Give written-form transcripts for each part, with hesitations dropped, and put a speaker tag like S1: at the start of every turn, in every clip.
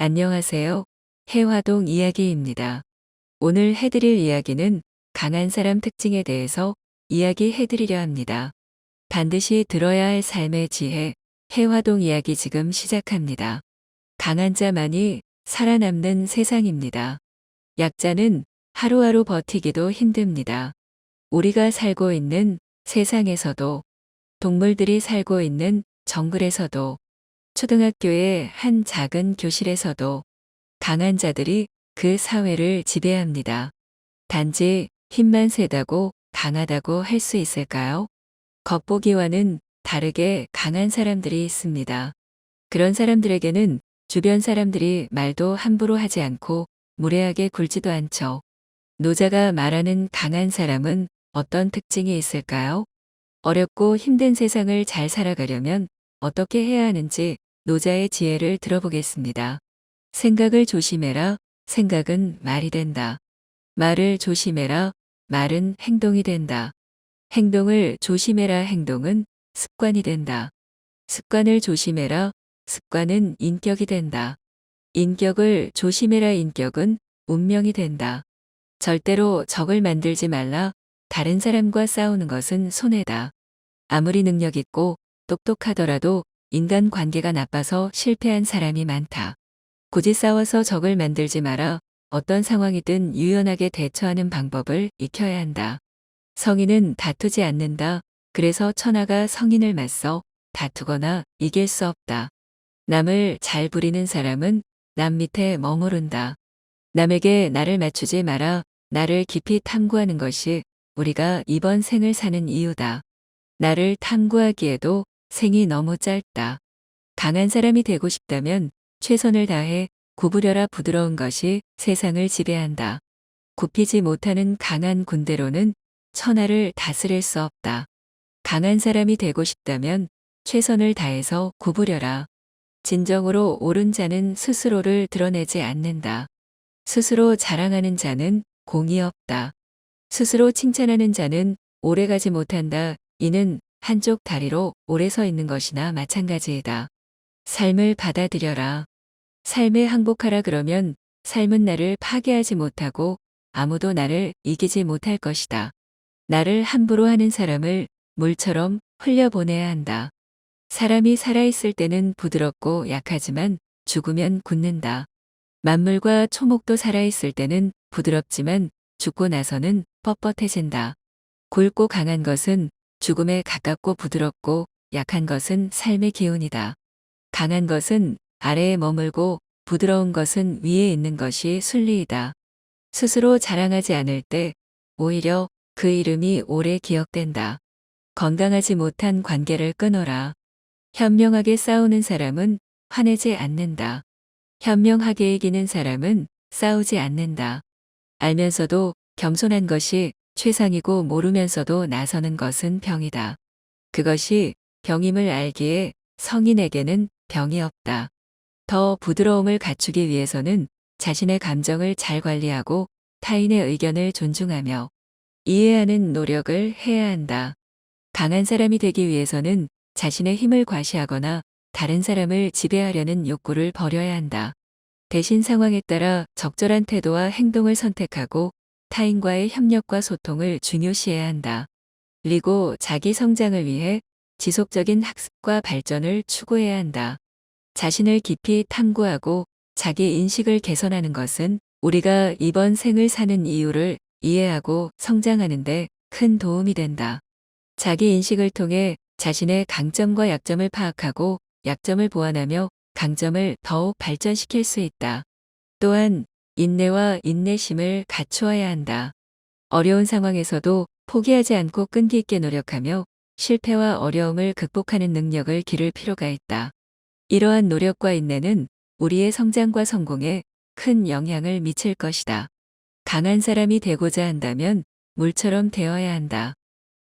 S1: 안녕하세요. 해화동 이야기입니다. 오늘 해드릴 이야기는 강한 사람 특징에 대해서 이야기해드리려 합니다. 반드시 들어야 할 삶의 지혜, 해화동 이야기 지금 시작합니다. 강한 자만이 살아남는 세상입니다. 약자는 하루하루 버티기도 힘듭니다. 우리가 살고 있는 세상에서도, 동물들이 살고 있는 정글에서도, 초등학교의 한 작은 교실에서도 강한 자들이 그 사회를 지배합니다. 단지 힘만 세다고 강하다고 할 수 있을까요? 겉보기와는 다르게 강한 사람들이 있습니다. 그런 사람들에게는 주변 사람들이 말도 함부로 하지 않고 무례하게 굴지도 않죠. 노자가 말하는 강한 사람은 어떤 특징이 있을까요? 어렵고 힘든 세상을 잘 살아가려면 어떻게 해야 하는지 노자의 지혜를 들어보겠습니다. 생각을 조심해라. 생각은 말이 된다. 말을 조심해라. 말은 행동이 된다. 행동을 조심해라. 행동은 습관이 된다. 습관을 조심해라. 습관은 인격이 된다. 인격을 조심해라. 인격은 운명이 된다. 절대로 적을 만들지 말라. 다른 사람과 싸우는 것은 손해다. 아무리 능력 있고 똑똑하더라도 인간 관계가 나빠서 실패한 사람이 많다. 굳이 싸워서 적을 만들지 마라. 어떤 상황이든 유연하게 대처하는 방법을 익혀야 한다. 성인은 다투지 않는다. 그래서 천하가 성인을 맞서 다투거나 이길 수 없다. 남을 잘 부리는 사람은 남 밑에 머무른다. 남에게 나를 맞추지 마라. 나를 깊이 탐구하는 것이 우리가 이번 생을 사는 이유다. 나를 탐구하기에도 생이 너무 짧다. 강한 사람이 되고 싶다면 최선을 다해 구부려라. 부드러운 것이 세상을 지배한다. 굽히지 못하는 강한 군대로는 천하를 다스릴 수 없다. 강한 사람이 되고 싶다면 최선을 다해서 구부려라. 진정으로 옳은 자는 스스로를 드러내지 않는다. 스스로 자랑하는 자는 공이 없다. 스스로 칭찬하는 자는 오래가지 못한다. 이는 한쪽 다리로 오래 서 있는 것이나 마찬가지이다. 삶을 받아들여라. 삶에 항복하라. 그러면 삶은 나를 파괴하지 못하고 아무도 나를 이기지 못할 것이다. 나를 함부로 하는 사람을 물처럼 흘려보내야 한다. 사람이 살아있을 때는 부드럽고 약하지만 죽으면 굳는다. 만물과 초목도 살아있을 때는 부드럽지만 죽고 나서는 뻣뻣해진다. 굵고 강한 것은 죽음에 가깝고 부드럽고 약한 것은 삶의 기운이다. 강한 것은 아래에 머물고 부드러운 것은 위에 있는 것이 순리이다. 스스로 자랑하지 않을 때 오히려 그 이름이 오래 기억된다. 건강하지 못한 관계를 끊어라. 현명하게 싸우는 사람은 화내지 않는다. 현명하게 이기는 사람은 싸우지 않는다. 알면서도 겸손한 것이 최상이고 모르면서도 나서는 것은 병이다. 그것이 병임을 알기에 성인에게는 병이 없다. 더 부드러움을 갖추기 위해서는 자신의 감정을 잘 관리하고 타인의 의견을 존중하며 이해하는 노력을 해야 한다. 강한 사람이 되기 위해서는 자신의 힘을 과시하거나 다른 사람을 지배하려는 욕구를 버려야 한다. 대신 상황에 따라 적절한 태도와 행동을 선택하고 타인과의 협력과 소통을 중요시해야 한다. 그리고 자기 성장을 위해 지속적인 학습과 발전을 추구해야 한다. 자신을 깊이 탐구하고 자기 인식을 개선하는 것은 우리가 이번 생을 사는 이유를 이해하고 성장하는 데 큰 도움이 된다. 자기 인식을 통해 자신의 강점과 약점을 파악하고 약점을 보완하며 강점을 더욱 발전시킬 수 있다. 또한 인내와 인내심을 갖추어야 한다. 어려운 상황에서도 포기하지 않고 끈기 있게 노력하며 실패와 어려움을 극복하는 능력을 기를 필요가 있다. 이러한 노력과 인내는 우리의 성장과 성공에 큰 영향을 미칠 것이다. 강한 사람이 되고자 한다면 물처럼 되어야 한다.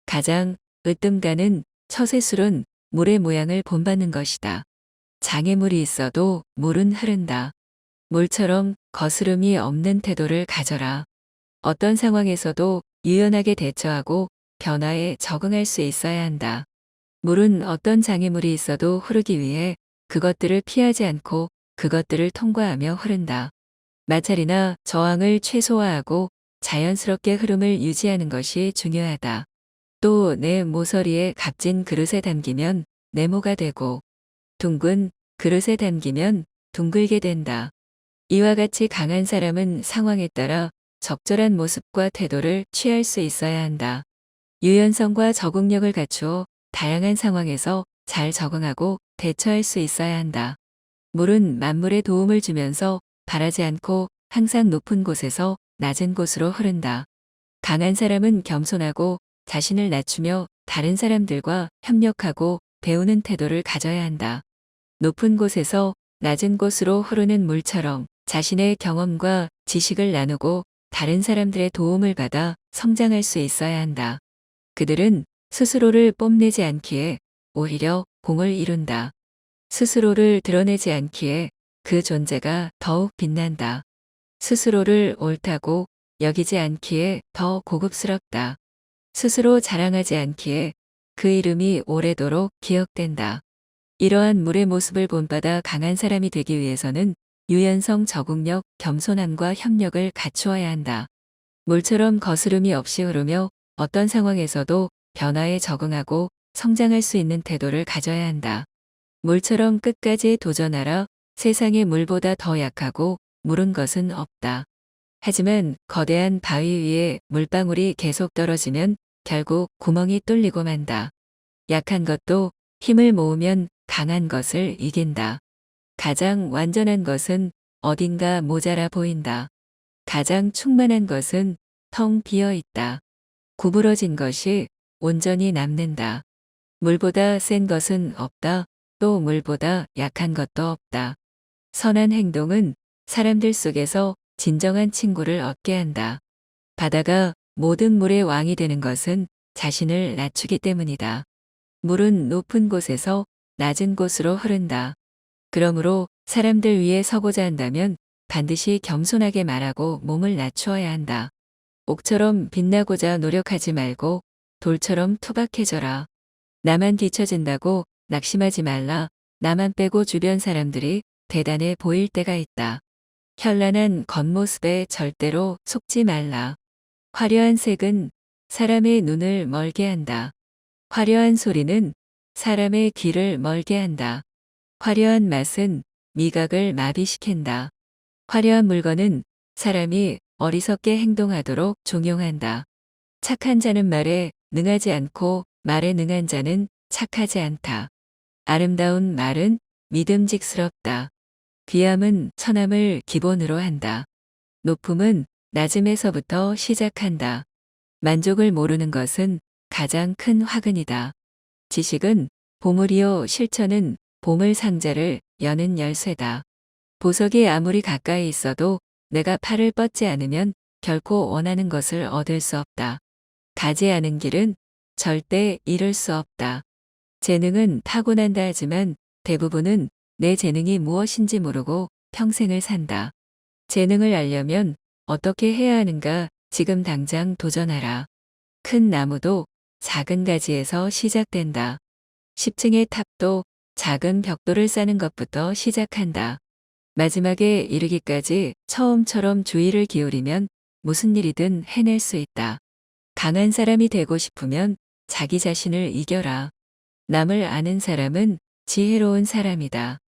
S1: 가장 으뜸가는 처세술은 물의 모양을 본받는 것이다. 장애물이 있어도 물은 흐른다. 물처럼 거스름이 없는 태도를 가져라. 어떤 상황에서도 유연하게 대처하고 변화에 적응할 수 있어야 한다. 물은 어떤 장애물이 있어도 흐르기 위해 그것들을 피하지 않고 그것들을 통과하며 흐른다. 마찰이나 저항을 최소화하고 자연스럽게 흐름을 유지하는 것이 중요하다. 또 내 모서리에 값진 그릇에 담기면 네모가 되고 둥근 그릇에 담기면 둥글게 된다. 이와 같이 강한 사람은 상황에 따라 적절한 모습과 태도를 취할 수 있어야 한다. 유연성과 적응력을 갖추어 다양한 상황에서 잘 적응하고 대처할 수 있어야 한다. 물은 만물에 도움을 주면서 바라지 않고 항상 높은 곳에서 낮은 곳으로 흐른다. 강한 사람은 겸손하고 자신을 낮추며 다른 사람들과 협력하고 배우는 태도를 가져야 한다. 높은 곳에서 낮은 곳으로 흐르는 물처럼 자신의 경험과 지식을 나누고 다른 사람들의 도움을 받아 성장할 수 있어야 한다. 그들은 스스로를 뽐내지 않기에 오히려 공을 이룬다. 스스로를 드러내지 않기에 그 존재가 더욱 빛난다. 스스로를 옳다고 여기지 않기에 더 고급스럽다. 스스로 자랑하지 않기에 그 이름이 오래도록 기억된다. 이러한 물의 모습을 본받아 강한 사람이 되기 위해서는 유연성, 적응력, 겸손함과 협력을 갖추어야 한다. 물처럼 거스름이 없이 흐르며 어떤 상황에서도 변화에 적응하고 성장할 수 있는 태도를 가져야 한다. 물처럼 끝까지 도전하라. 세상에 물보다 더 약하고 무른 것은 없다. 하지만 거대한 바위 위에 물방울이 계속 떨어지면 결국 구멍이 뚫리고 만다. 약한 것도 힘을 모으면 강한 것을 이긴다. 가장 완전한 것은 어딘가 모자라 보인다. 가장 충만한 것은 텅 비어 있다. 구부러진 것이 온전히 남는다. 물보다 센 것은 없다. 또 물보다 약한 것도 없다. 선한 행동은 사람들 속에서 진정한 친구를 얻게 한다. 바다가 모든 물의 왕이 되는 것은 자신을 낮추기 때문이다. 물은 높은 곳에서 낮은 곳으로 흐른다. 그러므로 사람들 위에 서고자 한다면 반드시 겸손하게 말하고 몸을 낮추어야 한다. 옥처럼 빛나고자 노력하지 말고 돌처럼 투박해져라. 나만 뒤처진다고 낙심하지 말라. 나만 빼고 주변 사람들이 대단해 보일 때가 있다. 현란한 겉모습에 절대로 속지 말라. 화려한 색은 사람의 눈을 멀게 한다. 화려한 소리는 사람의 귀를 멀게 한다. 화려한 맛은 미각을 마비시킨다. 화려한 물건은 사람이 어리석게 행동하도록 종용한다. 착한 자는 말에 능하지 않고 말에 능한 자는 착하지 않다. 아름다운 말은 믿음직스럽다. 귀함은 천함을 기본으로 한다. 높음은 낮음에서부터 시작한다. 만족을 모르는 것은 가장 큰 화근이다. 지식은 보물이요 실천은 보물 상자를 여는 열쇠다. 보석이 아무리 가까이 있어도 내가 팔을 뻗지 않으면 결코 원하는 것을 얻을 수 없다. 가지 않은 길은 절대 이룰 수 없다. 재능은 타고난다 하지만 대부분은 내 재능이 무엇인지 모르고 평생을 산다. 재능을 알려면 어떻게 해야 하는가 지금 당장 도전하라. 큰 나무도 작은 가지에서 시작된다. 10층의 탑도 작은 벽돌을 쌓는 것부터 시작한다. 마지막에 이르기까지 처음처럼 주의를 기울이면 무슨 일이든 해낼 수 있다. 강한 사람이 되고 싶으면 자기 자신을 이겨라. 남을 아는 사람은 지혜로운 사람이다.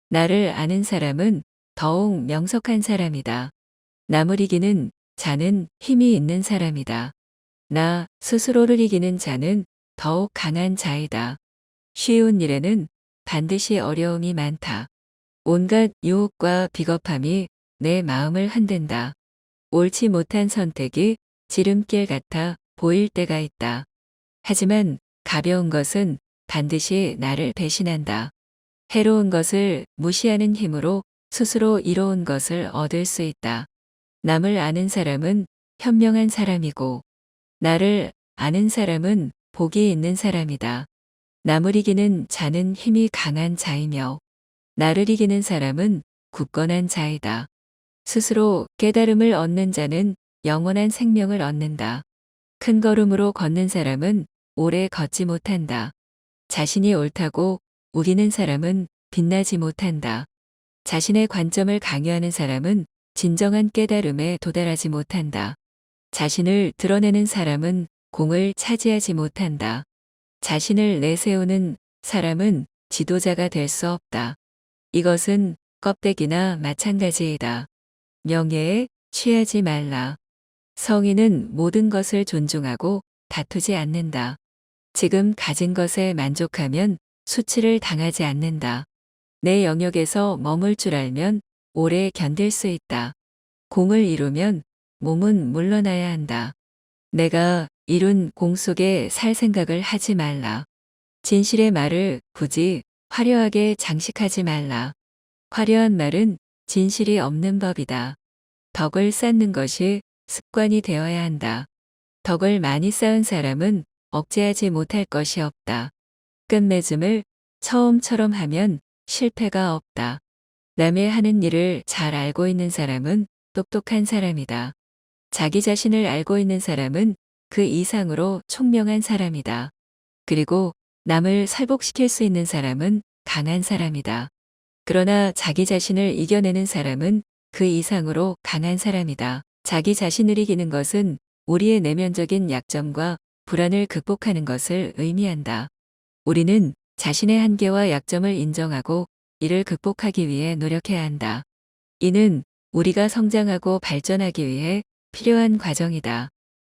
S1: 나를 아는 사람은 더욱 명석한 사람이다. 남을 이기는 자는 힘이 있는 사람이다. 나 스스로를 이기는 자는 더욱 강한 자이다. 쉬운 일에는 반드시 어려움이 많다. 온갖 유혹과 비겁함이 내 마음을 흔든다. 옳지 못한 선택이 지름길 같아 보일 때가 있다. 하지만 가벼운 것은 반드시 나를 배신한다. 해로운 것을 무시하는 힘으로 스스로 이로운 것을 얻을 수 있다. 남을 아는 사람은 현명한 사람이고 나를 아는 사람은 복이 있는 사람이다. 남을 이기는 자는 힘이 강한 자이며 나를 이기는 사람은 굳건한 자이다. 스스로 깨달음을 얻는 자는 영원한 생명을 얻는다. 큰 걸음으로 걷는 사람은 오래 걷지 못한다. 자신이 옳다고 우기는 사람은 빛나지 못한다. 자신의 관점을 강요하는 사람은 진정한 깨달음에 도달하지 못한다. 자신을 드러내는 사람은 공을 차지하지 못한다. 자신을 내세우는 사람은 지도자가 될 수 없다. 이것은 껍데기나 마찬가지이다. 명예에 취하지 말라. 성인은 모든 것을 존중하고 다투지 않는다. 지금 가진 것에 만족하면 수치를 당하지 않는다. 내 영역에서 머물 줄 알면 오래 견딜 수 있다. 공을 이루면 몸은 물러나야 한다. 내가 이룬 공 속에 살 생각을 하지 말라. 진실의 말을 굳이 화려하게 장식하지 말라. 화려한 말은 진실이 없는 법이다. 덕을 쌓는 것이 습관이 되어야 한다. 덕을 많이 쌓은 사람은 억제하지 못할 것이 없다. 끝맺음을 처음처럼 하면 실패가 없다. 남의 하는 일을 잘 알고 있는 사람은 똑똑한 사람이다. 자기 자신을 알고 있는 사람은 그 이상으로 총명한 사람이다. 그리고 남을 설복시킬 수 있는 사람은 강한 사람이다. 그러나 자기 자신을 이겨내는 사람은 그 이상으로 강한 사람이다. 자기 자신을 이기는 것은 우리의 내면적인 약점과 불안을 극복하는 것을 의미한다. 우리는 자신의 한계와 약점을 인정하고 이를 극복하기 위해 노력해야 한다. 이는 우리가 성장하고 발전하기 위해 필요한 과정이다.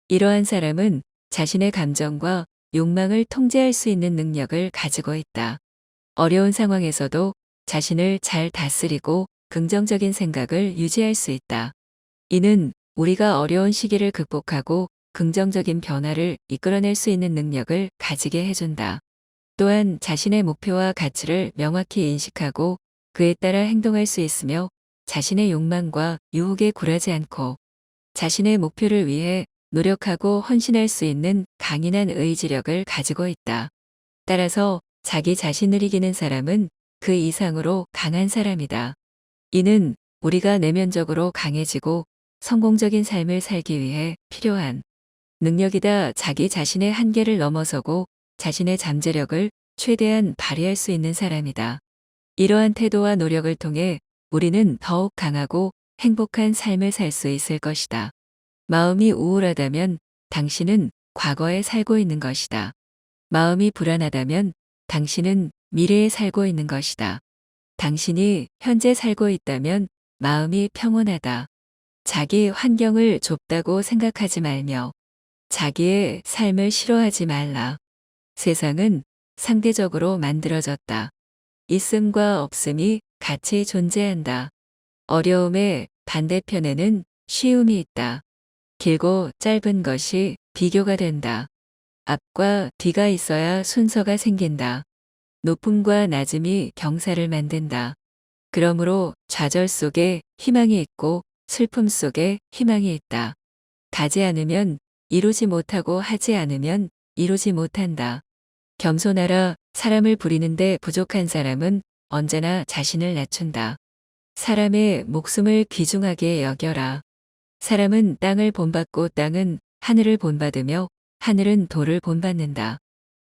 S1: 이러한 사람은 자신의 감정과 욕망을 통제할 수 있는 능력을 가지고 있다. 어려운 상황에서도 자신을 잘 다스리고 긍정적인 생각을 유지할 수 있다. 이는 우리가 어려운 시기를 극복하고 긍정적인 변화를 이끌어낼 수 있는 능력을 가지게 해준다. 또한 자신의 목표와 가치를 명확히 인식하고 그에 따라 행동할 수 있으며 자신의 욕망과 유혹에 굴하지 않고 자신의 목표를 위해 노력하고 헌신할 수 있는 강인한 의지력을 가지고 있다. 따라서 자기 자신을 이기는 사람은 그 이상으로 강한 사람이다. 이는 우리가 내면적으로 강해지고 성공적인 삶을 살기 위해 필요한 능력이다. 자기 자신의 한계를 넘어서고 자신의 잠재력을 최대한 발휘할 수 있는 사람이다. 이러한 태도와 노력을 통해 우리는 더욱 강하고 행복한 삶을 살 수 있을 것이다. 마음이 우울하다면 당신은 과거에 살고 있는 것이다. 마음이 불안하다면 당신은 미래에 살고 있는 것이다. 당신이 현재 살고 있다면 마음이 평온하다. 자기 환경을 좁다고 생각하지 말며 자기의 삶을 싫어하지 말라. 세상은 상대적으로 만들어졌다. 있음과 없음이 같이 존재한다. 어려움의 반대편에는 쉬움이 있다. 길고 짧은 것이 비교가 된다. 앞과 뒤가 있어야 순서가 생긴다. 높음과 낮음이 경사를 만든다. 그러므로 좌절 속에 희망이 있고 슬픔 속에 희망이 있다. 가지 않으면 이루지 못하고 하지 않으면 이루지 못한다. 겸손하라. 사람을 부리는데 부족한 사람은 언제나 자신을 낮춘다. 사람의 목숨을 귀중하게 여겨라. 사람은 땅을 본받고 땅은 하늘을 본받으며 하늘은 돌을 본받는다.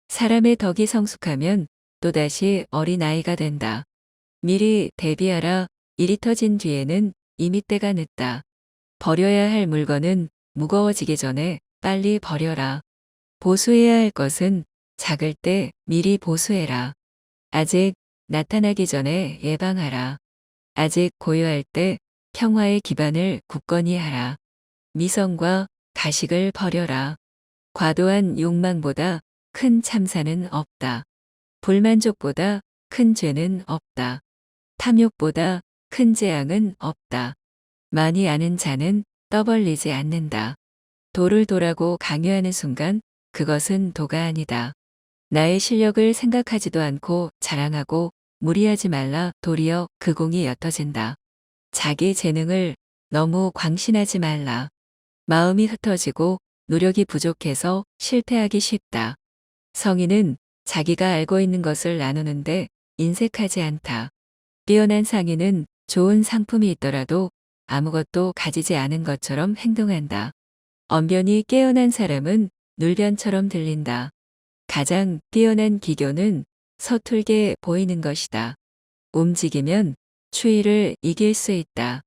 S1: 사람의 덕이 성숙하면 또다시 어린아이가 된다. 미리 대비하라. 일이 터진 뒤에는 이미 때가 늦다. 버려야 할 물건은 무거워지기 전에 빨리 버려라. 보수해야 할 것은 작을 때 미리 보수해라. 아직 나타나기 전에 예방하라. 아직 고요할 때 평화의 기반을 굳건히 하라. 미성과 가식을 버려라. 과도한 욕망보다 큰 참사는 없다. 불만족보다 큰 죄는 없다. 탐욕보다 큰 재앙은 없다. 많이 아는 자는 떠벌리지 않는다. 도를 도라고 강요하는 순간 그것은 도가 아니다. 나의 실력을 생각하지도 않고 자랑하고 무리하지 말라. 도리어 그 공이 옅어진다. 자기 재능을 너무 광신하지 말라. 마음이 흩어지고 노력이 부족해서 실패하기 쉽다. 성인은 자기가 알고 있는 것을 나누는데 인색하지 않다. 뛰어난 상인은 좋은 상품이 있더라도 아무것도 가지지 않은 것처럼 행동한다. 언변이 깨어난 사람은 눌변처럼 들린다. 가장 뛰어난 기교는 서툴게 보이는 것이다. 움직이면 추위를 이길 수 있다.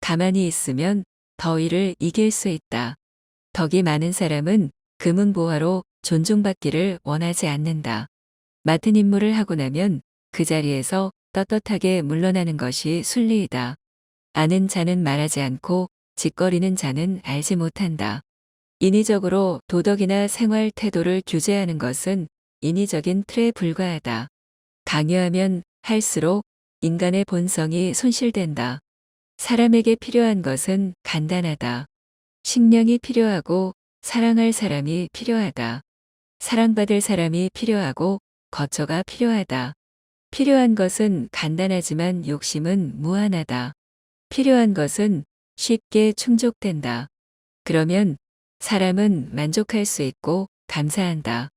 S1: 가만히 있으면 더위를 이길 수 있다. 덕이 많은 사람은 금은보화로 존중받기를 원하지 않는다. 맡은 임무를 하고 나면 그 자리에서 떳떳하게 물러나는 것이 순리이다. 아는 자는 말하지 않고 짓거리는 자는 알지 못한다. 인위적으로 도덕이나 생활 태도를 규제하는 것은 인위적인 틀에 불과하다. 강요하면 할수록 인간의 본성이 손실된다. 사람에게 필요한 것은 간단하다. 식량이 필요하고 사랑할 사람이 필요하다. 사랑받을 사람이 필요하고 거처가 필요하다. 필요한 것은 간단하지만 욕심은 무한하다. 필요한 것은 쉽게 충족된다. 그러면 사람은 만족할 수 있고 감사한다.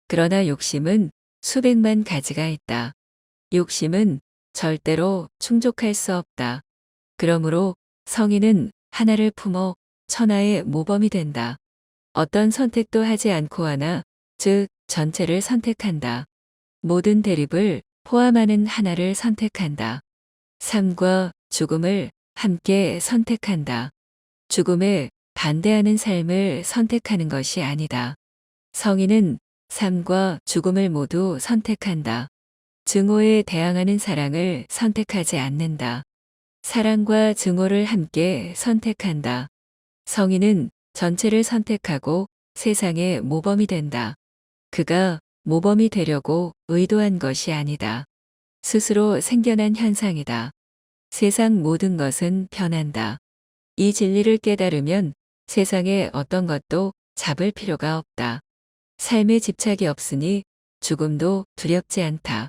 S1: 그러나 욕심은 수백만 가지가 있다. 욕심은 절대로 충족할 수 없다. 그러므로 성인은 하나를 품어 천하의 모범이 된다. 어떤 선택도 하지 않고 하나, 즉 전체를 선택한다. 모든 대립을 포함하는 하나를 선택한다. 삶과 죽음을 함께 선택한다. 죽음에 반대하는 삶을 선택하는 것이 아니다. 성인은 삶과 죽음을 모두 선택한다. 증오에 대항하는 사랑을 선택하지 않는다. 사랑과 증오를 함께 선택한다. 성인은 전체를 선택하고 세상의 모범이 된다. 그가 모범이 되려고 의도한 것이 아니다. 스스로 생겨난 현상이다. 세상 모든 것은 변한다. 이 진리를 깨달으면 세상의 어떤 것도 잡을 필요가 없다. 삶에 집착이 없으니 죽음도 두렵지 않다.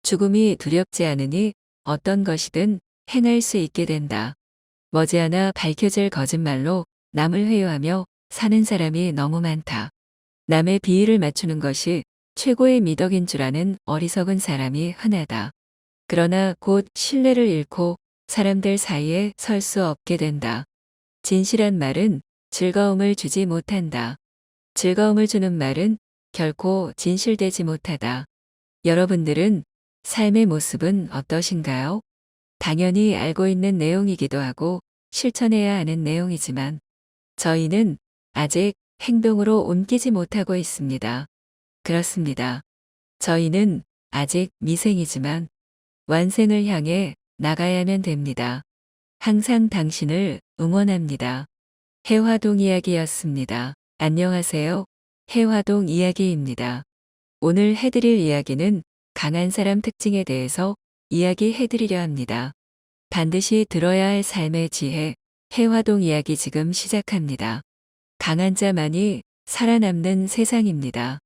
S1: 죽음이 두렵지 않으니 어떤 것이든 행할 수 있게 된다. 머지않아 밝혀질 거짓말로 남을 회유하며 사는 사람이 너무 많다. 남의 비위를 맞추는 것이 최고의 미덕인 줄 아는 어리석은 사람이 흔하다. 그러나 곧 신뢰를 잃고 사람들 사이에 설 수 없게 된다. 진실한 말은 즐거움을 주지 못한다. 즐거움을 주는 말은 결코 진실되지 못하다. 여러분들은 삶의 모습은 어떠신가요? 당연히 알고 있는 내용이기도 하고 실천해야 하는 내용이지만 저희는 아직 행동으로 옮기지 못하고 있습니다. 그렇습니다. 저희는 아직 미생이지만 완생을 향해 나가야만 됩니다. 항상 당신을 응원합니다. 해화동 이야기였습니다. 안녕하세요. 해화동 이야기입니다. 오늘 해드릴 이야기는 강한 사람 특징에 대해서 이야기해드리려 합니다. 반드시 들어야 할 삶의 지혜, 해화동 이야기 지금 시작합니다. 강한 자만이 살아남는 세상입니다.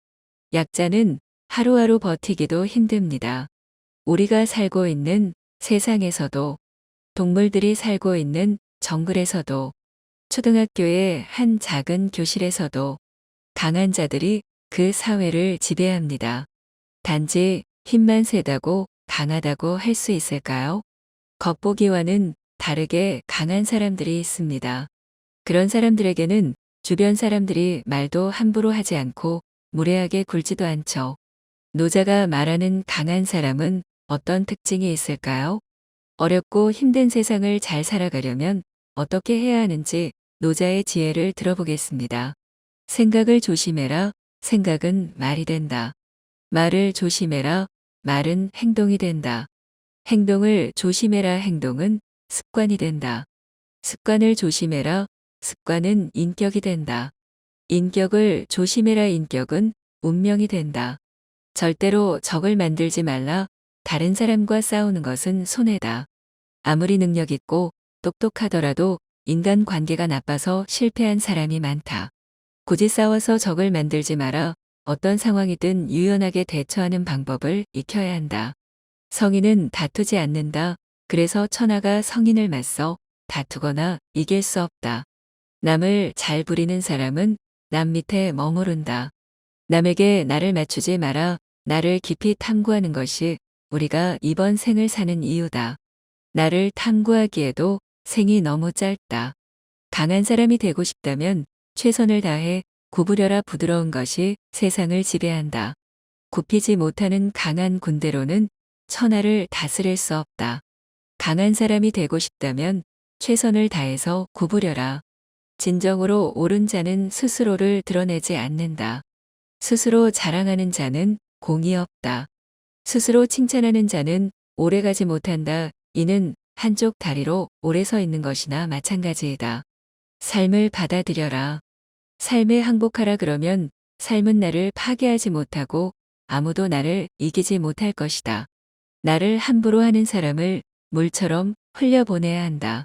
S1: 약자는 하루하루 버티기도 힘듭니다. 우리가 살고 있는 세상에서도, 동물들이 살고 있는 정글에서도, 초등학교의 한 작은 교실에서도 강한 자들이 그 사회를 지배합니다. 단지 힘만 세다고 강하다고 할 수 있을까요? 겉보기와는 다르게 강한 사람들이 있습니다. 그런 사람들에게는 주변 사람들이 말도 함부로 하지 않고 무례하게 굴지도 않죠. 노자가 말하는 강한 사람은 어떤 특징이 있을까요? 어렵고 힘든 세상을 잘 살아가려면 어떻게 해야 하는지 노자의 지혜를 들어보겠습니다. 생각을 조심해라. 생각은 말이 된다. 말을 조심해라. 말은 행동이 된다. 행동을 조심해라. 행동은 습관이 된다. 습관을 조심해라. 습관은 인격이 된다. 인격을 조심해라. 인격은 운명이 된다. 절대로 적을 만들지 말라. 다른 사람과 싸우는 것은 손해다. 아무리 능력 있고 똑똑하더라도 인간 관계가 나빠서 실패한 사람이 많다. 굳이 싸워서 적을 만들지 마라. 어떤 상황이든 유연하게 대처하는 방법을 익혀야 한다. 성인은 다투지 않는다. 그래서 천하가 성인을 맞서 다투거나 이길 수 없다. 남을 잘 부리는 사람은 남 밑에 머무른다. 남에게 나를 맞추지 마라. 나를 깊이 탐구하는 것이 우리가 이번 생을 사는 이유다. 나를 탐구하기에도 생이 너무 짧다. 강한 사람이 되고 싶다면 최선을 다해 구부려라. 부드러운 것이 세상을 지배한다. 굽히지 못하는 강한 군대로는 천하를 다스릴 수 없다. 강한 사람이 되고 싶다면 최선을 다해서 구부려라. 진정으로 옳은 자는 스스로를 드러내지 않는다. 스스로 자랑하는 자는 공이 없다. 스스로 칭찬하는 자는 오래가지 못한다. 이는 한쪽 다리로 오래 서 있는 것이나 마찬가지이다. 삶을 받아들여라. 삶에 항복하라 그러면 삶은 나를 파괴하지 못하고 아무도 나를 이기지 못할 것이다. 나를 함부로 하는 사람을 물처럼 흘려보내야 한다.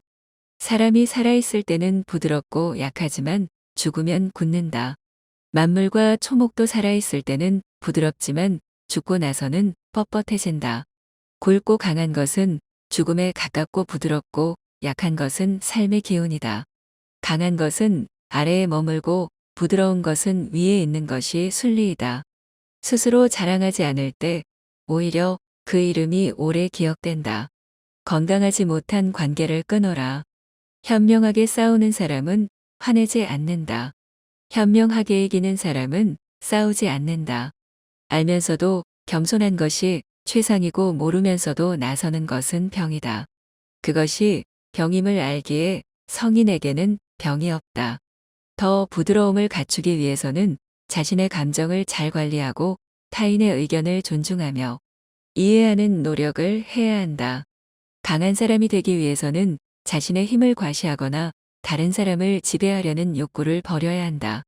S1: 사람이 살아있을 때는 부드럽고 약하지만 죽으면 굳는다. 만물과 초목도 살아있을 때는 부드럽지만 죽고 나서는 뻣뻣해진다. 굵고 강한 것은 죽음에 가깝고 부드럽고 약한 것은 삶의 기운이다. 강한 것은 아래에 머물고 부드러운 것은 위에 있는 것이 순리이다. 스스로 자랑하지 않을 때 오히려 그 이름이 오래 기억된다. 건강하지 못한 관계를 끊어라. 현명하게 싸우는 사람은 화내지 않는다. 현명하게 이기는 사람은 싸우지 않는다. 알면서도 겸손한 것이 최상이고 모르면서도 나서는 것은 병이다. 그것이 병임을 알기에 성인에게는 병이 없다. 더 부드러움을 갖추기 위해서는 자신의 감정을 잘 관리하고 타인의 의견을 존중하며 이해하는 노력을 해야 한다. 강한 사람이 되기 위해서는 자신의 힘을 과시하거나 다른 사람을 지배하려는 욕구를 버려야 한다.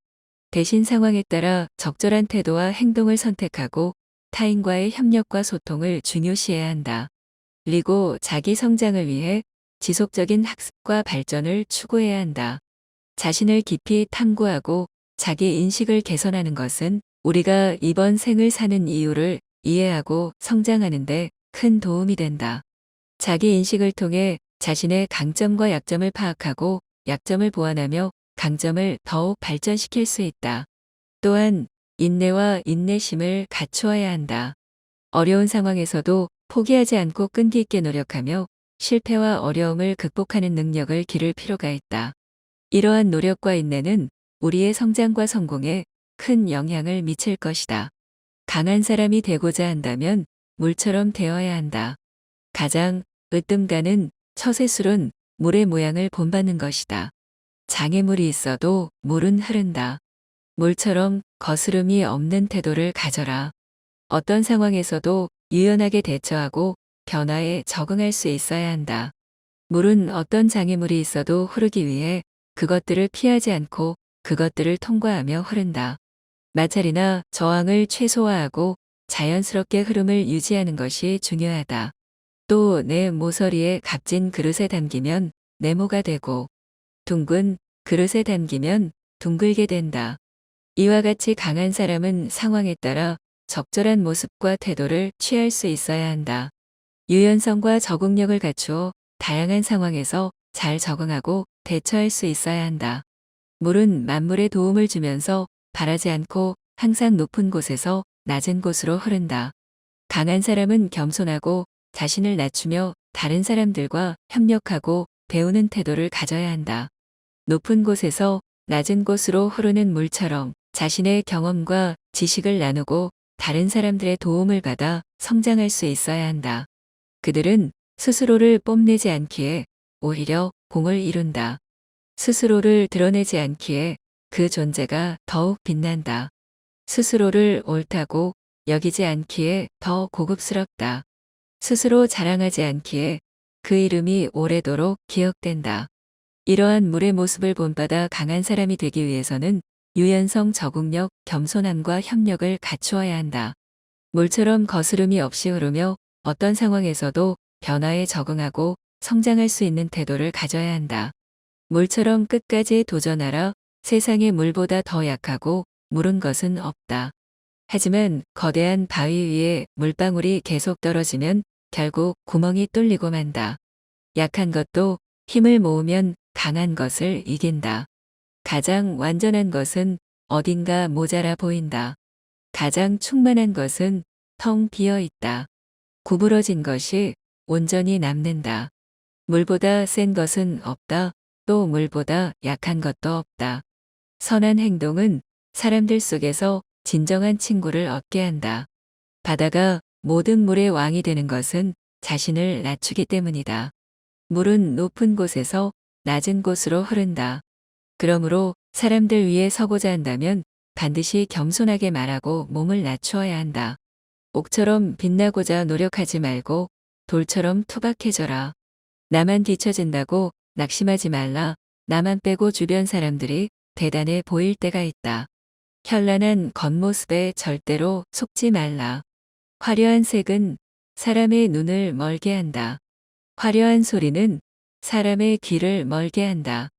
S1: 대신 상황에 따라 적절한 태도와 행동을 선택하고 타인과의 협력과 소통을 중요시해야 한다. 그리고 자기 성장을 위해 지속적인 학습과 발전을 추구해야 한다. 자신을 깊이 탐구하고 자기 인식을 개선하는 것은 우리가 이번 생을 사는 이유를 이해하고 성장하는 데 큰 도움이 된다. 자기 인식을 통해 자신의 강점과 약점을 파악하고 약점을 보완하며 강점을 더욱 발전시킬 수 있다. 또한 인내와 인내심을 갖추어야 한다. 어려운 상황에서도 포기하지 않고 끈기 있게 노력하며 실패와 어려움을 극복하는 능력을 기를 필요가 있다. 이러한 노력과 인내는 우리의 성장과 성공에 큰 영향을 미칠 것이다. 강한 사람이 되고자 한다면 물처럼 되어야 한다. 가장 으뜸가는 처세술은 물의 모양을 본받는 것이다. 장애물이 있어도 물은 흐른다. 물처럼 거스름이 없는 태도를 가져라. 어떤 상황에서도 유연하게 대처하고 변화에 적응할 수 있어야 한다. 물은 어떤 장애물이 있어도 흐르기 위해 그것들을 피하지 않고 그것들을 통과하며 흐른다. 마찰이나 저항을 최소화하고 자연스럽게 흐름을 유지하는 것이 중요하다. 또 내 모서리에 값진 그릇에 담기면 네모가 되고 둥근 그릇에 담기면 둥글게 된다. 이와 같이 강한 사람은 상황에 따라 적절한 모습과 태도를 취할 수 있어야 한다. 유연성과 적응력을 갖추어 다양한 상황에서 잘 적응하고 대처할 수 있어야 한다. 물은 만물에 도움을 주면서 바라지 않고 항상 높은 곳에서 낮은 곳으로 흐른다. 강한 사람은 겸손하고 자신을 낮추며 다른 사람들과 협력하고 배우는 태도를 가져야 한다. 높은 곳에서 낮은 곳으로 흐르는 물처럼 자신의 경험과 지식을 나누고 다른 사람들의 도움을 받아 성장할 수 있어야 한다. 그들은 스스로를 뽐내지 않기에 오히려 공을 이룬다. 스스로를 드러내지 않기에 그 존재가 더욱 빛난다. 스스로를 옳다고 여기지 않기에 더 고급스럽다. 스스로 자랑하지 않기에 그 이름이 오래도록 기억된다. 이러한 물의 모습을 본받아 강한 사람이 되기 위해서는 유연성, 적응력, 겸손함과 협력을 갖추어야 한다. 물처럼 거스름이 없이 흐르며 어떤 상황에서도 변화에 적응하고 성장할 수 있는 태도를 가져야 한다. 물처럼 끝까지 도전하라. 세상에 물보다 더 약하고 무른 것은 없다. 하지만 거대한 바위 위에 물방울이 계속 떨어지면 결국 구멍이 뚫리고 만다. 약한 것도 힘을 모으면 강한 것을 이긴다. 가장 완전한 것은 어딘가 모자라 보인다. 가장 충만한 것은 텅 비어 있다. 구부러진 것이 온전히 남는다. 물보다 센 것은 없다. 또 물보다 약한 것도 없다. 선한 행동은 사람들 속에서 진정한 친구를 얻게 한다. 바다가 모든 물의 왕이 되는 것은 자신을 낮추기 때문이다. 물은 높은 곳에서 낮은 곳으로 흐른다. 그러므로 사람들 위에 서고자 한다면 반드시 겸손하게 말하고 몸을 낮추어야 한다. 옥처럼 빛나고자 노력하지 말고 돌처럼 투박해져라. 나만 뒤처진다고 낙심하지 말라. 나만 빼고 주변 사람들이 대단해 보일 때가 있다. 현란한 겉모습에 절대로 속지 말라. 화려한 색은 사람의 눈을 멀게 한다. 화려한 소리는 사람의 귀를 멀게 한다.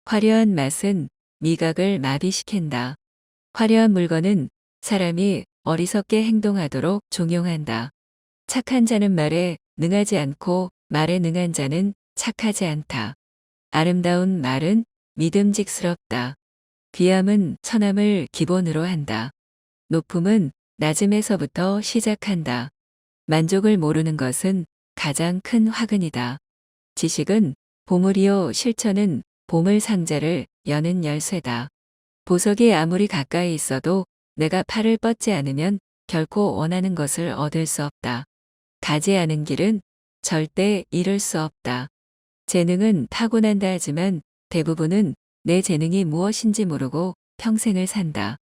S1: 화려한 맛은 미각을 마비시킨다. 화려한 물건은 사람이 어리석게 행동하도록 종용한다. 착한 자는 말에 능하지 않고 말에 능한 자는 착하지 않다. 아름다운 말은 믿음직스럽다. 귀함은 천함을 기본으로 한다. 높음은 낮음에서부터 시작한다. 만족을 모르는 것은 가장 큰 화근이다. 지식은 보물이요 실천은 보물 상자를 여는 열쇠다. 보석이 아무리 가까이 있어도 내가 팔을 뻗지 않으면 결코 원하는 것을 얻을 수 없다. 가지 않은 길은 절대 이룰 수 없다. 재능은 타고난다 하지만 대부분은 내 재능이 무엇인지 모르고 평생을 산다.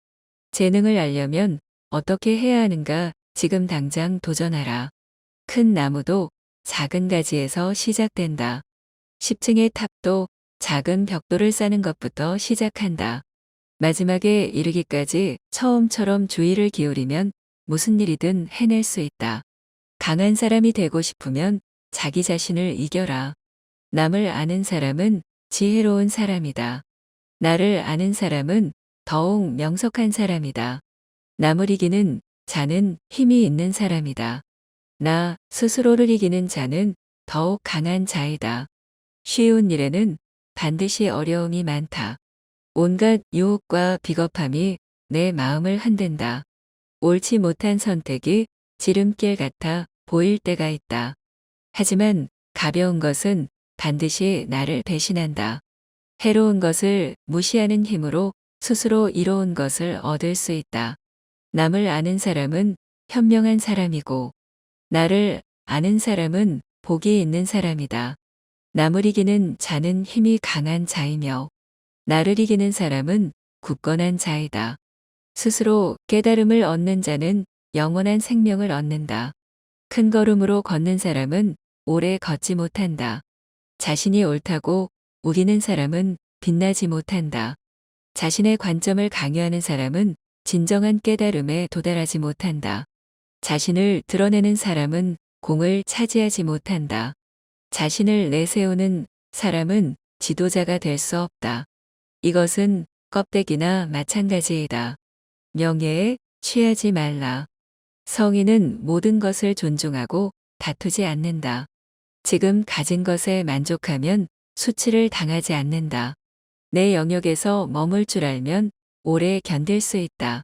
S1: 재능을 알려면 어떻게 해야 하는가 지금 당장 도전하라. 큰 나무도 작은 가지에서 시작된다. 10층의 탑도 작은 벽돌을 쌓는 것부터 시작한다. 마지막에 이르기까지 처음처럼 주의를 기울이면 무슨 일이든 해낼 수 있다. 강한 사람이 되고 싶으면 자기 자신을 이겨라. 남을 아는 사람은 지혜로운 사람이다. 나를 아는 사람은 더욱 명석한 사람이다. 남을 이기는 자는 힘이 있는 사람이다. 나 스스로를 이기는 자는 더욱 강한 자이다. 쉬운 일에는 반드시 어려움이 많다. 온갖 유혹과 비겁함이 내 마음을 흔든다. 옳지 못한 선택이 지름길 같아 보일 때가 있다. 하지만 가벼운 것은 반드시 나를 배신한다. 해로운 것을 무시하는 힘으로 스스로 이로운 것을 얻을 수 있다. 남을 아는 사람은 현명한 사람이고 나를 아는 사람은 복이 있는 사람이다. 남을 이기는 자는 힘이 강한 자이며 나를 이기는 사람은 굳건한 자이다. 스스로 깨달음을 얻는 자는 영원한 생명을 얻는다. 큰 걸음으로 걷는 사람은 오래 걷지 못한다. 자신이 옳다고 우기는 사람은 빛나지 못한다. 자신의 관점을 강요하는 사람은 진정한 깨달음에 도달하지 못한다. 자신을 드러내는 사람은 공을 차지하지 못한다. 자신을 내세우는 사람은 지도자가 될 수 없다. 이것은 껍데기나 마찬가지이다. 명예에 취하지 말라. 성인은 모든 것을 존중하고 다투지 않는다. 지금 가진 것에 만족하면 수치를 당하지 않는다. 내 영역에서 머물 줄 알면 오래 견딜 수 있다.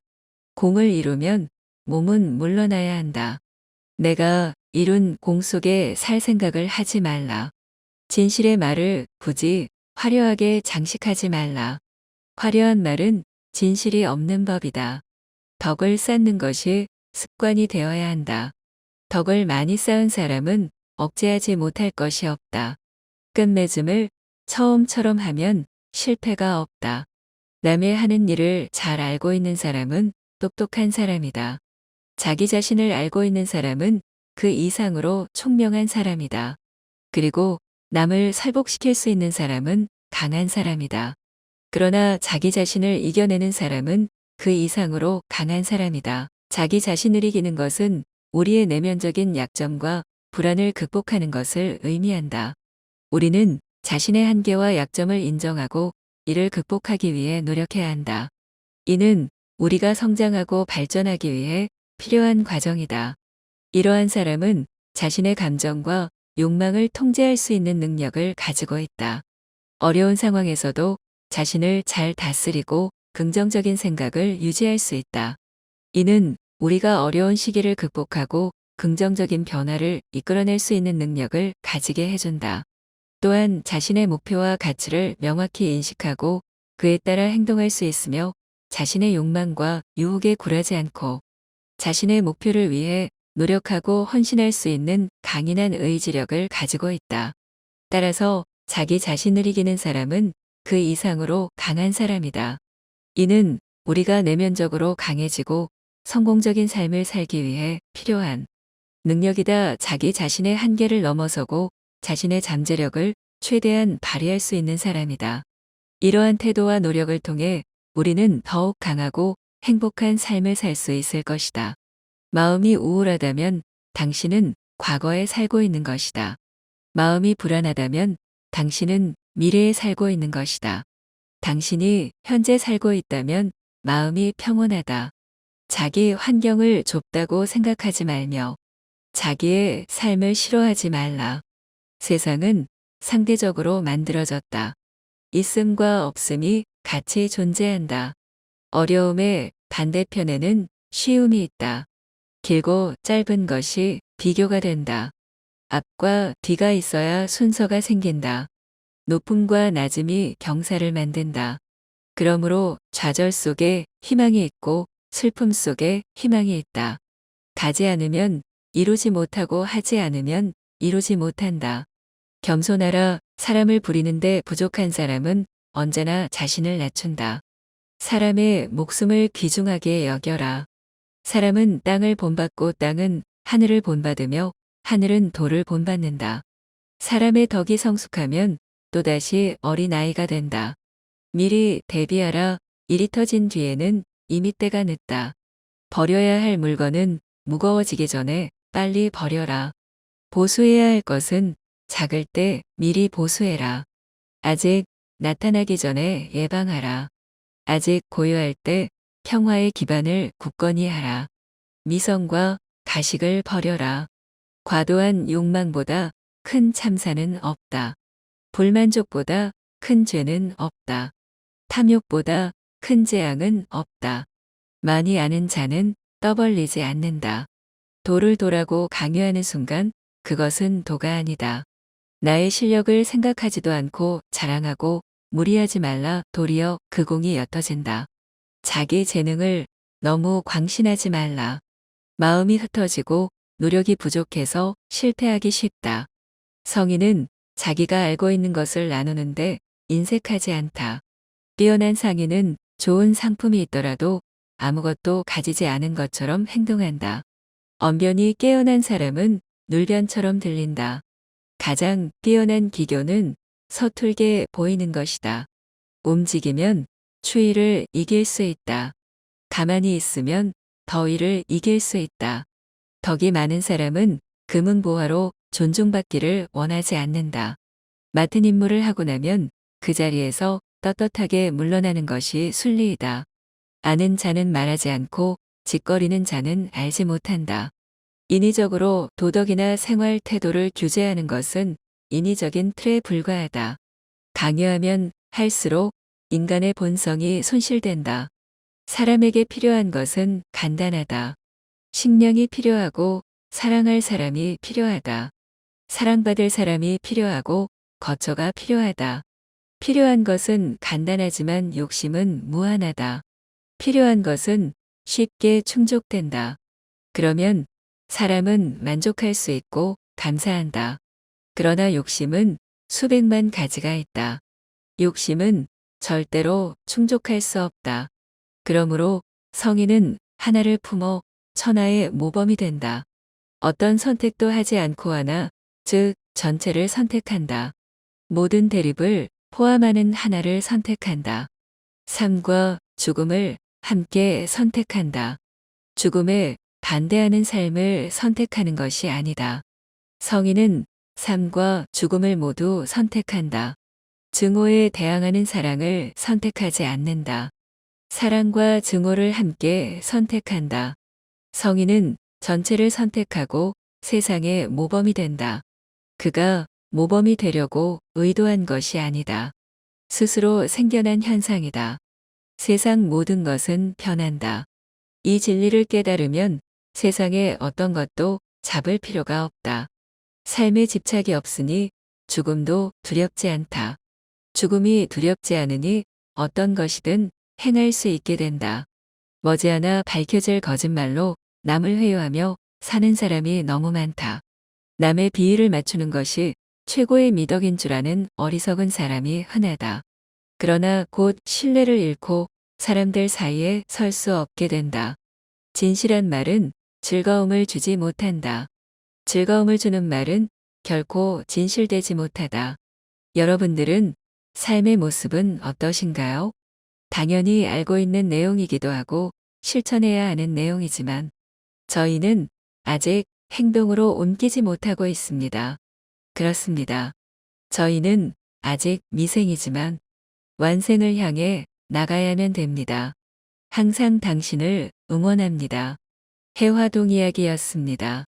S1: 공을 이루면 몸은 물러나야 한다. 내가 이룬 공 속에 살 생각을 하지 말라. 진실의 말을 굳이 화려하게 장식하지 말라. 화려한 말은 진실이 없는 법이다. 덕을 쌓는 것이 습관이 되어야 한다. 덕을 많이 쌓은 사람은 억제하지 못할 것이 없다. 끝맺음을 처음처럼 하면 실패가 없다. 남의 하는 일을 잘 알고 있는 사람은 똑똑한 사람이다. 자기 자신을 알고 있는 사람은 그 이상으로 총명한 사람이다. 그리고 남을 설복시킬 수 있는 사람은 강한 사람이다. 그러나 자기 자신을 이겨내는 사람은 그 이상으로 강한 사람이다. 자기 자신을 이기는 것은 우리의 내면적인 약점과 불안을 극복하는 것을 의미한다. 우리는 자신의 한계와 약점을 인정하고 이를 극복하기 위해 노력해야 한다. 이는 우리가 성장하고 발전하기 위해 필요한 과정이다. 이러한 사람은 자신의 감정과 욕망을 통제할 수 있는 능력을 가지고 있다. 어려운 상황에서도 자신을 잘 다스리고 긍정적인 생각을 유지할 수 있다. 이는 우리가 어려운 시기를 극복하고 긍정적인 변화를 이끌어낼 수 있는 능력을 가지게 해준다. 또한 자신의 목표와 가치를 명확히 인식하고 그에 따라 행동할 수 있으며 자신의 욕망과 유혹에 굴하지 않고 자신의 목표를 위해 노력하고 헌신할 수 있는 강인한 의지력을 가지고 있다. 따라서 자기 자신을 이기는 사람은 그 이상으로 강한 사람이다. 이는 우리가 내면적으로 강해지고 성공적인 삶을 살기 위해 필요한 능력이다. 자기 자신의 한계를 넘어서고 자신의 잠재력을 최대한 발휘할 수 있는 사람이다. 이러한 태도와 노력을 통해 우리는 더욱 강하고 행복한 삶을 살 수 있을 것이다. 마음이 우울하다면 당신은 과거에 살고 있는 것이다. 마음이 불안하다면 당신은 미래에 살고 있는 것이다. 당신이 현재 살고 있다면 마음이 평온하다. 자기 환경을 좁다고 생각하지 말며 자기의 삶을 싫어하지 말라. 세상은 상대적으로 만들어졌다. 있음과 없음이 같이 존재한다. 어려움의 반대편에는 쉬움이 있다. 길고 짧은 것이 비교가 된다. 앞과 뒤가 있어야 순서가 생긴다. 높음과 낮음이 경사를 만든다. 그러므로 좌절 속에 희망이 있고 슬픔 속에 희망이 있다. 가지 않으면 이루지 못하고 하지 않으면 이루지 못한다. 겸손하라. 사람을 부리는데 부족한 사람은 언제나 자신을 낮춘다. 사람의 목숨을 귀중하게 여겨라. 사람은 땅을 본받고 땅은 하늘을 본받으며 하늘은 돌을 본받는다. 사람의 덕이 성숙하면 또다시 어린아이가 된다. 미리 대비하라. 일이 터진 뒤에는 이미 때가 늦다. 버려야 할 물건은 무거워지기 전에 빨리 버려라. 보수해야 할 것은 작을 때 미리 보수해라. 아직 나타나기 전에 예방하라. 아직 고요할 때 평화의 기반을 굳건히 하라. 미성과 가식을 버려라. 과도한 욕망보다 큰 참사는 없다. 불만족보다 큰 죄는 없다. 탐욕보다 큰 재앙은 없다. 많이 아는 자는 떠벌리지 않는다. 도를 도라고 강요하는 순간 그것은 도가 아니다. 나의 실력을 생각하지도 않고 자랑하고 무리하지 말라. 도리어 그 공이 옅어진다. 자기 재능을 너무 광신하지 말라. 마음이 흩어지고 노력이 부족해서 실패하기 쉽다. 성인은 자기가 알고 있는 것을 나누는데 인색하지 않다. 뛰어난 상인은 좋은 상품이 있더라도 아무것도 가지지 않은 것처럼 행동한다. 언변이 깨어난 사람은 눌변처럼 들린다. 가장 뛰어난 기교는 서툴게 보이는 것이다. 움직이면 추위를 이길 수 있다. 가만히 있으면 더위를 이길 수 있다. 덕이 많은 사람은 금은보화로 존중받기를 원하지 않는다. 맡은 임무를 하고 나면 그 자리에서 떳떳하게 물러나는 것이 순리이다. 아는 자는 말하지 않고 짓거리는 자는 알지 못한다. 인위적으로 도덕이나 생활 태도를 규제하는 것은 인위적인 틀에 불과하다. 강요하면 할수록 인간의 본성이 손실된다. 사람에게 필요한 것은 간단하다. 식량이 필요하고 사랑할 사람이 필요하다. 사랑받을 사람이 필요하고 거처가 필요하다. 필요한 것은 간단하지만 욕심은 무한하다. 필요한 것은 쉽게 충족된다. 그러면 사람은 만족할 수 있고 감사한다. 그러나 욕심은 수백만 가지가 있다. 욕심은 절대로 충족할 수 없다. 그러므로 성인은 하나를 품어 천하의 모범이 된다. 어떤 선택도 하지 않고 하나, 즉 전체를 선택한다. 모든 대립을 포함하는 하나를 선택한다. 삶과 죽음을 함께 선택한다. 죽음에 반대하는 삶을 선택하는 것이 아니다. 성인은 삶과 죽음을 모두 선택한다. 증오에 대항하는 사랑을 선택하지 않는다. 사랑과 증오를 함께 선택한다. 성인은 전체를 선택하고 세상의 모범이 된다. 그가 모범이 되려고 의도한 것이 아니다. 스스로 생겨난 현상이다. 세상 모든 것은 변한다. 이 진리를 깨달으면 세상의 어떤 것도 잡을 필요가 없다. 삶에 집착이 없으니 죽음도 두렵지 않다. 죽음이 두렵지 않으니 어떤 것이든 행할 수 있게 된다. 머지않아 밝혀질 거짓말로 남을 회유하며 사는 사람이 너무 많다. 남의 비위를 맞추는 것이 최고의 미덕인 줄 아는 어리석은 사람이 흔하다. 그러나 곧 신뢰를 잃고 사람들 사이에 설 수 없게 된다. 진실한 말은 즐거움을 주지 못한다. 즐거움을 주는 말은 결코 진실되지 못하다. 여러분들은 삶의 모습은 어떠신가요? 당연히 알고 있는 내용이기도 하고 실천해야 하는 내용이지만 저희는 아직 행동으로 옮기지 못하고 있습니다. 그렇습니다. 저희는 아직 미생이지만 완생을 향해 나가야만 됩니다. 항상 당신을 응원합니다. 해화동 이야기였습니다.